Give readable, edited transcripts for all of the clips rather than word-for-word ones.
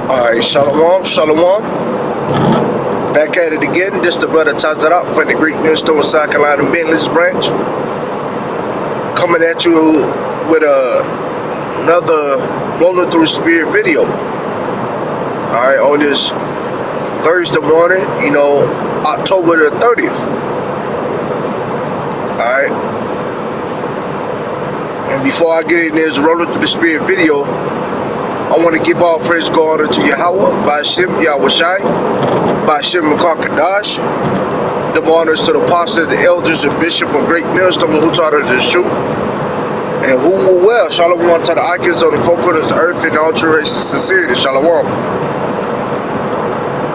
Alright, Shalom, Shalom. Back at it again. This the brother Tazarak from the Greek Millstone, South Carolina Midlands branch. Coming at you with another Rolling Through the Spirit video. Alright, on this Thursday morning, October the 30th. Alright. And before I get in this Rolling Through the Spirit video, I want to give all praise and honor to Yahweh, Ba'ashem Yahushai, Ba'ashem Makakadash, the honors to the apostles, the elders, and bishop of Great Millstone who taught us this truth, and who will well. Shalom to the icons on the four corners of the earth in all true race and sincerity. Shalom.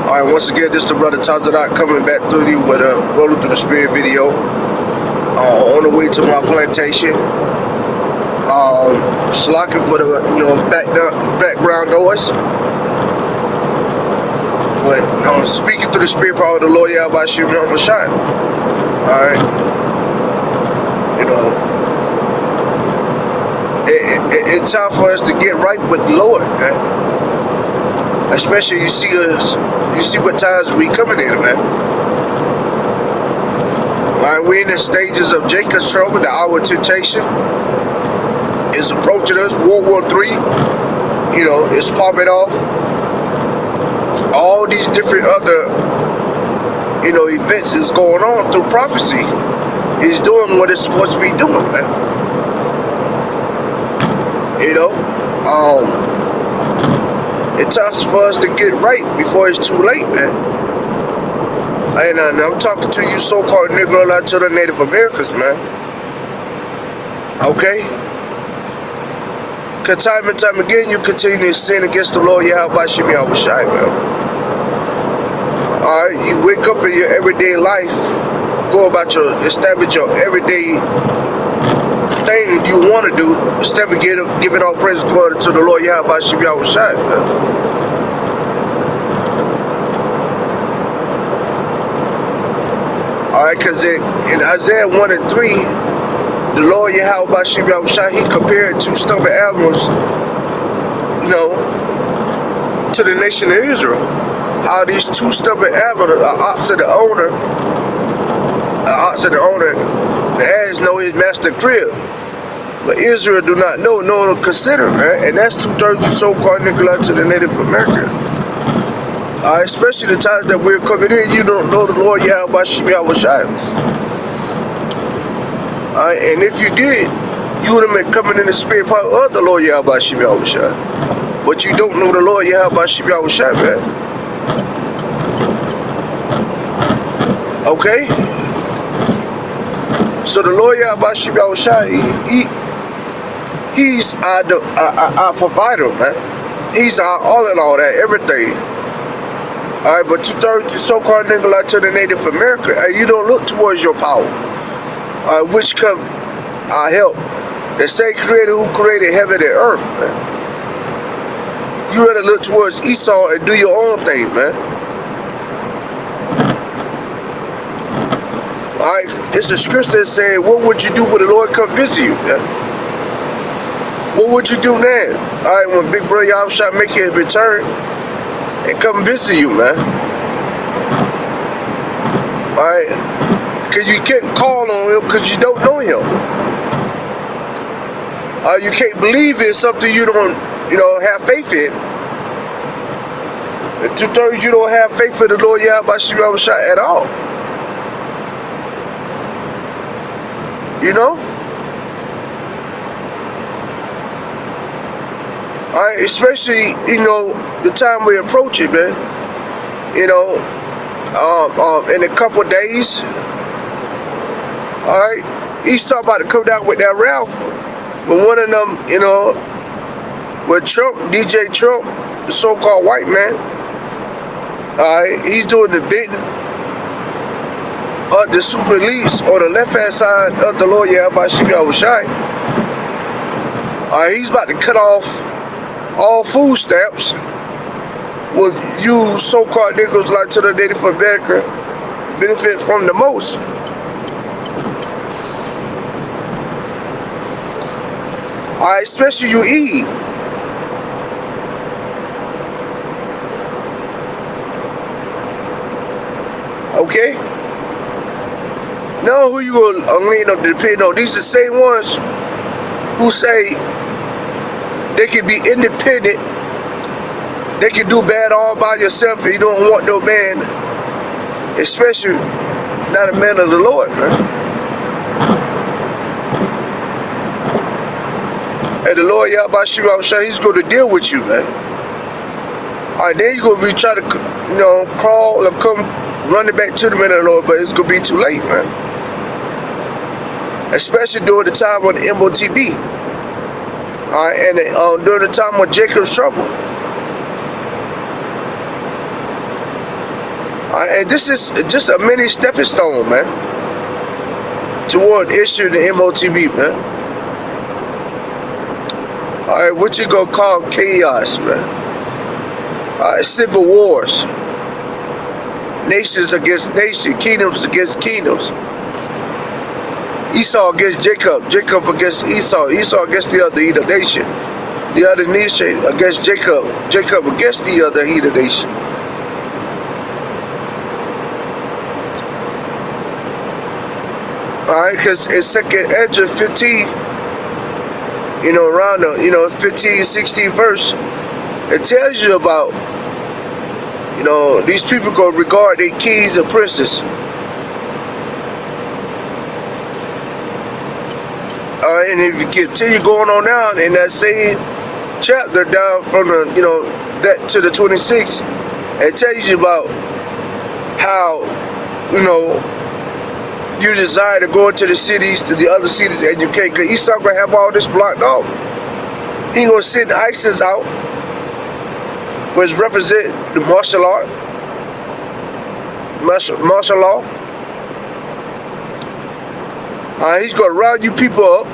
Alright, once again, this is the brother Tazarak coming back through you with a Rolling Through the Spirit video. On the way to my plantation. Slacking for the background noise. But speaking through the spirit power of the Lord Yahweh Shem Yahushai. Alright. It's time for us to get right with the Lord, man. Especially you see what times we coming in, man. Alright, we're in the stages of Jacob's trouble, the hour of temptation is approaching us. World War III, it's popping off. All these different other, events is going on through prophecy. It's doing what it's supposed to be doing, man. It's time for us to get right before it's too late, man. And I'm talking to you so-called Negro Latino Native Americans, man. Okay? Because time and time again, you continue to sin against the Lord Yahweh Shem Yahushai, man. Alright, you wake up in your everyday life, go about establish your everyday thing you want to do, instead of giving all praise and glory to the Lord Yahweh Shem Yahushai, man. Alright, because in Isaiah 1 and 3, the Lord Yahweh Ba'ashem Yahushai, he compared two stubborn animals, to the nation of Israel. How these two stubborn animals are ox of the owner, the ass know his master crib. But Israel do not know, nor consider, right? And that's 2/3 of so-called neglect to the Native American. Especially the times that we're coming in, you don't know the Lord Yahweh Ba'ashem Yahushai. And if you did, you would have been coming in the spirit power of the Lord Yahweh Shem Yahushai. But you don't know the Lord Yahweh Shem Yahushai, man. Okay? So the Lord Yahweh Shem Yahushai, he's our provider, man. He's our all in all, that everything. Alright, but 2/3 of the so-called nigga to the Native American, you don't look towards your power. Which come our help. The same creator who created heaven and earth, man. You rather look towards Esau and do your own thing, man. Alright, it's a scripture saying, what would you do when the Lord come visit you, man? What would you do then? Alright, when Big Brother Yahushua make his return and come visit you, man. Alright. Because you can't call on him because you don't know him. You can't believe in something you don't, have faith in. And 2/3 you don't have faith in the Lord Yahweh Shem Yahushai at all. Especially, the time we approach it, man. In a couple of days. Alright, Esau about to come down with that Ralph. But one of them, with Trump, DJ Trump, the so-called white man. Alright, he's doing the bidding of the super elites on the left-hand side of the Lord Yahweh Shem Yahushai. Alright, he's about to cut off all food stamps. Will you so-called niggas like to the Native American benefit from the most. Alright, especially you eat. Okay? Now who you gonna lean on to depend on? These are the same ones who say they can be independent, they can do bad all by yourself and you don't want no man, especially not a man of the Lord, man. And the Lord Yahweh Shai, he's going to deal with you, man. Alright, then you're going to be trying to, crawl or come running back to the man of the Lord, but it's going to be too late, man. Especially during the time of the MOTB. Alright, and during the time of Jacob's trouble. Alright, and this is just a mini stepping stone, man, toward issuing the MOTB, man. Alright, what you gonna call chaos, man? Alright, civil wars. Nations against nations, kingdoms against kingdoms. Esau against Jacob, Jacob against Esau, Esau against the other heathen nation. The other nation against Jacob, Jacob against the other heathen nation. Alright, because in 2nd Ezra 15, around the, 15, 16 verse, it tells you about, these people gonna regard their kings and princes. And if you continue going on down in that same chapter, down from the, that to the 26th, it tells you about how, you desire to go into the cities, to the other cities, and you can't, because Esau gonna have all this blocked off. He gonna send ISIS out, which represent the martial art, martial law. He's gonna round you people up.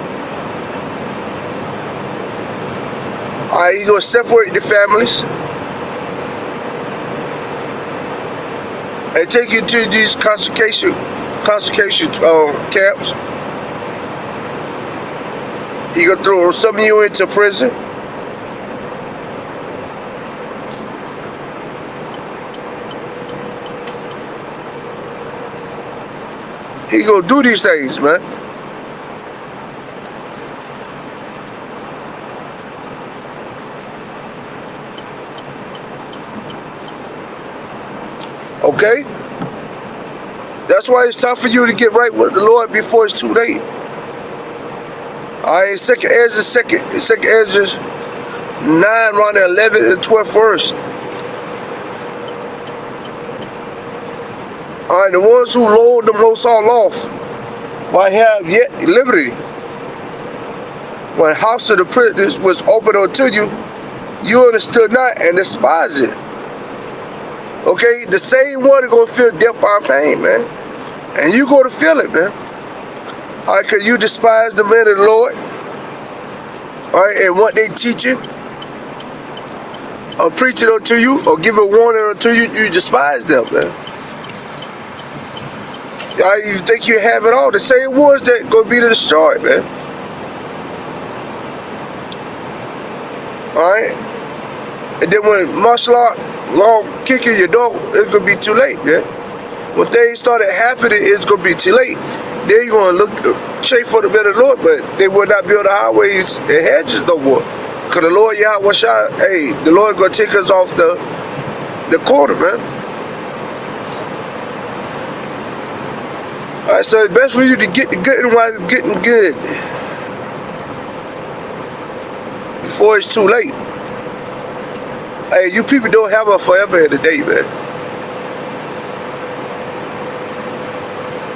He's gonna separate the families and take you to these concentration camps. He gonna throw some of you into prison. He gonna do these things, man. Okay? That's why it's time for you to get right with the Lord before it's too late. Alright, 2nd Ezra 9, around the 11th and 12th verse. Alright, the ones who load the most all off, might have yet liberty. When the house of the prisoners was open unto you, you understood not and despised it. Okay, the same one is gonna feel death by pain, man. And you gonna feel it, man. Alright, because you despise the men of the Lord. Alright, and what they teaching, or preaching unto you, or giving warning unto you, you despise them, man. You think you have it all. The same ones that gonna be destroyed, man. Alright? And then when martial law kicking your door, it's gonna be too late, man. When things started happening, it's gonna be too late. Then you're gonna look chase for the better Lord, but they will not build the highways and hedges no more. Cause the Lord Yahweh Shai, the Lord gonna take us off the corner, man. Alright, so it's best for you to get the good while it's getting good, before it's too late. Hey, you people don't have a forever in the day, man.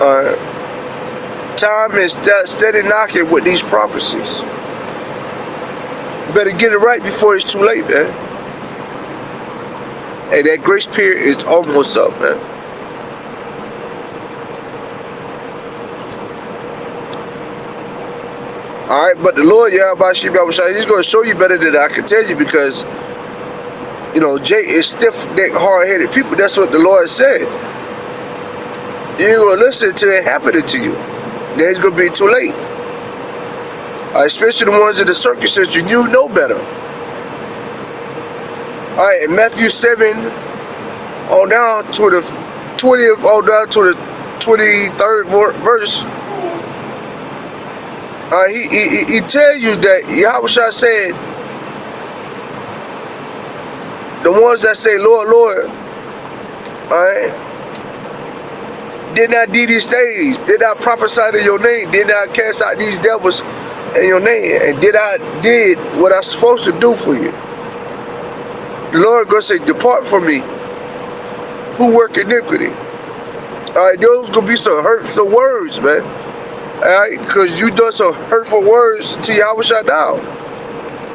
Alright. Time is steady knocking with these prophecies. You better get it right before it's too late, man. Hey, that grace period is almost up, man. Alright, but the Lord Yahweh Shai, he's going to show you better than I can tell you, because Jay is stiff-necked, hard-headed people. That's what the Lord said. You ain't going to listen until it happening to you. Then it's going to be too late. Especially the ones in the circumcision, you know better. Alright, in Matthew 7 on down to the 20th all down to the 23rd verse, he tell you that Yahushua said, the ones that say, Lord, Lord, alright, did not do these things, did not prophesy in your name, did not cast out these devils in your name, and did what I'm supposed to do for you. The Lord gonna say, depart from me, who work iniquity. Alright, those gonna be some hurtful words, man. Alright, because you done some hurtful words to Yahushua now.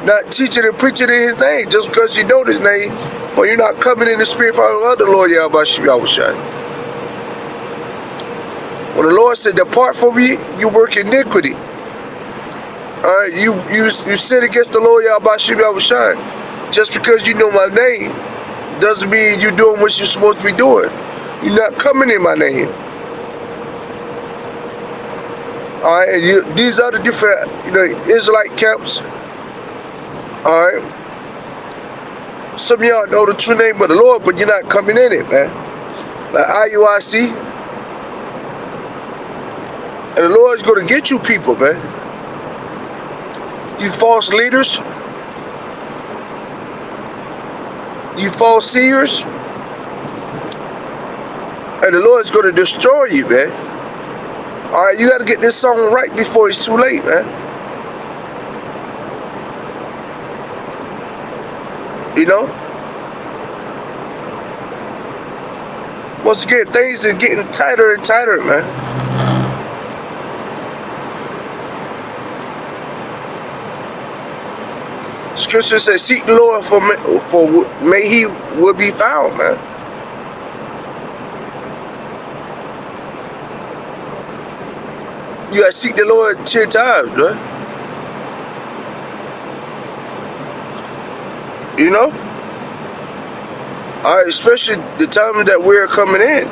Not teaching and preaching in his name, just because you know his name, but you're not coming in the spirit power of the Lord Yahushua. When the Lord said, depart from me, you work iniquity. Alright, you sin against the Lord Yahushua. Just because you know my name doesn't mean you're doing what you're supposed to be doing. You're not coming in my name. Alright, and these are the different, Israelite camps. Alright. Some of y'all know the true name of the Lord, but you're not coming in it, man. Like IUIC. And the Lord's going to get you people, man. You false leaders. You false seers. And the Lord's going to destroy you, man. Alright, you got to get this song right before it's too late, man. You know? Once again, things are getting tighter and tighter, man. Scripture says, seek the Lord for may he will be found, man. You gotta seek the Lord 10 times, man. You know? Alright, especially the time that we're coming in.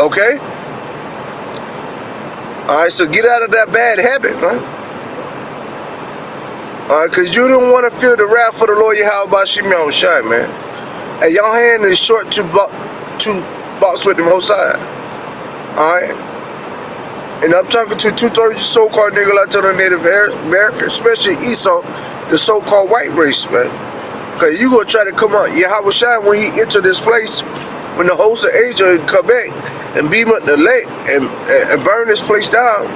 Okay? Alright, so get out of that bad habit, man. Alright, because you don't want to feel the wrath of the Lord Yahweh Shimon Shai, man. And your hand is short to box with the Most High. Alright? And I'm talking to 2/3 so-called niggas out the Native American, especially Esau, the so-called white race, man. Because you going to try to come out Yahweh Shai when he enter this place, when the host of Asia come back and beam up the lake and burn this place down.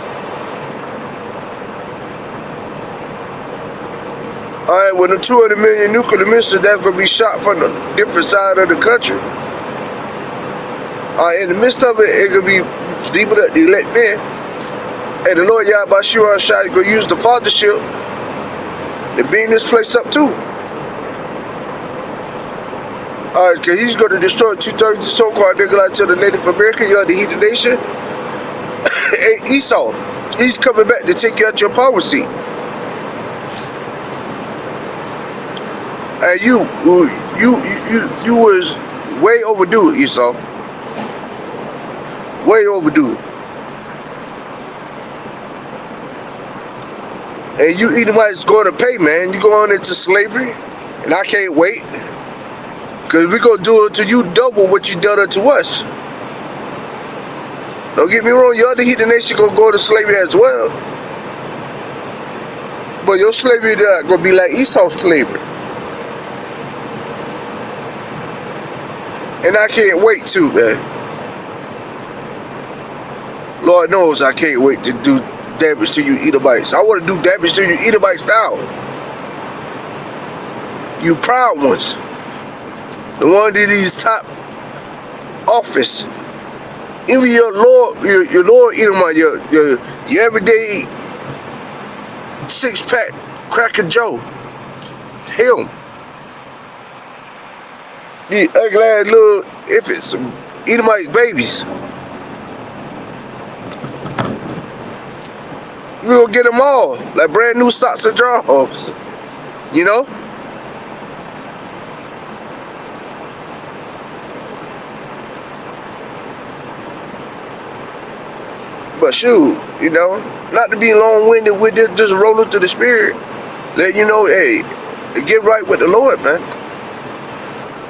Alright, when the 200 million nuclear missiles that's going to be shot from the different side of the country. In the midst of it, it's going to be people that they let in. And the Lord Yahweh Shimon Shai is going to use the fathership to beam this place up too. Alright, because he's going to destroy 2/3 the so-called nigga to the Native American, the heathen nation. And Esau, he's coming back to take you out your power seat. And you was way overdue, Esau. Way overdue. And you Edomites going to pay, man. You going into slavery, and I can't wait. Because we're going to do it to you double what you done unto us. Don't get me wrong, your other heathen nation going to go to slavery as well. But your slavery not going to be like Esau's slavery. And I can't wait too, man. Lord knows I can't wait to do damage to you Edomites. I want to do damage to you Edomites now. You proud ones. The one that is top office. Even your Lord Edomite, your everyday six-pack Cracker Joe. Him. These ugly ass little infants, Edomite babies. We gonna get them all, like brand new socks and drawers. You know? But shoot, you know, not to be long-winded with it, just rolling through the spirit. Let you know, hey, get right with the Lord, man.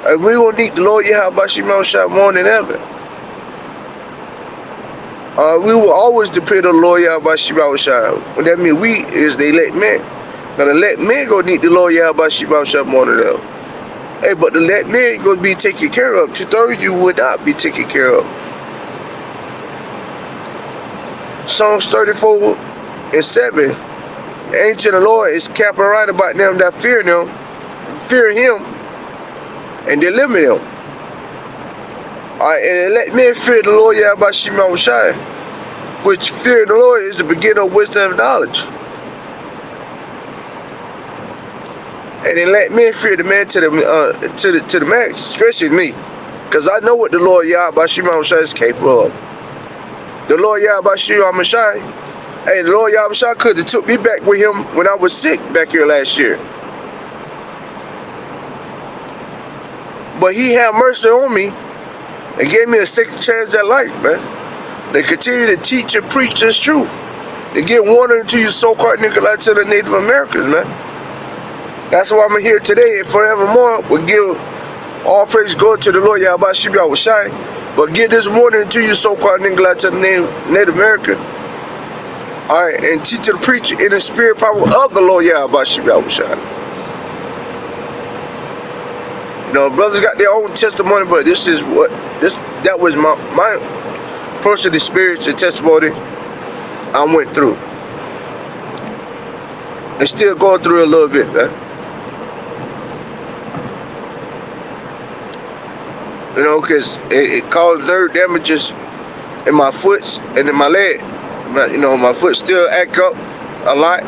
And we gonna need the Lord Yahweh Shai more than ever. We will always depend on the Lord Yahweh Shai. What that means we is the elect men. Now the elect men gonna need the Lord Yahweh Shai more than ever. Hey, but the elect men gonna be taken care of. 2/3 you would not be taken care of. Psalms 34:7. The angel of the Lord is capping right about them that fear him, and deliver them. Alright, and let men fear the Lord Yahweh Shai, which fear the Lord is the beginning of wisdom and knowledge. And then let men fear the man to the max, especially me, because I know what the Lord Yahweh Shai is capable of. The Lord Yahweh Shai, hey, the Lord Yahweh Shai could have took me back with him when I was sick back here last year. But he had mercy on me and gave me a second chance at life, man. They continue to teach and preach this truth. They get warning to you so-called Nicolaites and the Native Americans, man. That's why I'm here today and forevermore. We'll give all praise go to the Lord Yahweh Shai. But give this warning to you so-called Nicolaites and the Native American. Alright, and teach and preach in the spirit power of the Lord Yahweh Shai. You know, brothers got their own testimony, but that was my personal experience and testimony I went through. And still going through a little bit, man. You know, because it caused nerve damages in my foot and in my leg. You know, my foot still act up a lot.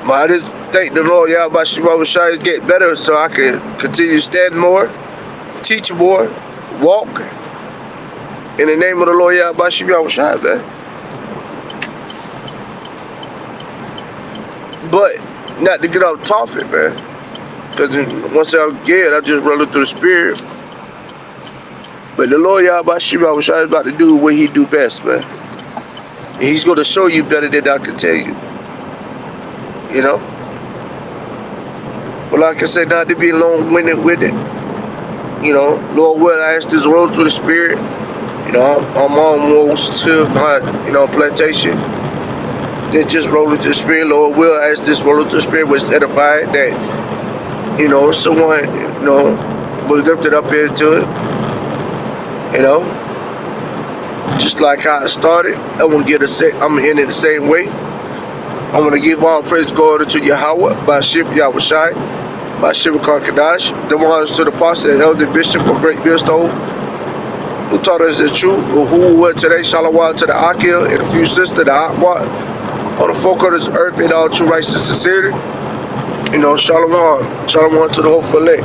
But I just thank the Lord Yahweh Shai is getting better so I can continue standing more, teach more, walk. In the name of the Lord Yahweh Shai, man. But not to get off topic, man. Because once I get it, I just run through the spirit. But the Lord Yahweh Shai is about to do what he do best, man. And he's going to show you better than I can tell you. You know? But like I said, not to be long-winded with it. You know, Lord will, I ask this roll through the spirit. You know, I'm almost to my, plantation. Then just rolling to the spirit. Lord will, I ask this rolling to the spirit was edified that, someone, was lifted up into it. You know, just like how I started, I'm gonna end it the same way. I'm gonna give all praise God to Yahweh, by Ship Yahweh Shai, by Ship Kadash, the ones to the pastor and elder bishop of Great Millstone, who taught us the truth, who were today, Shalawah to the Akil, and a few sisters, the Akwa, on the folk of this earth in all true righteous sincerity. Shalom to the whole elect.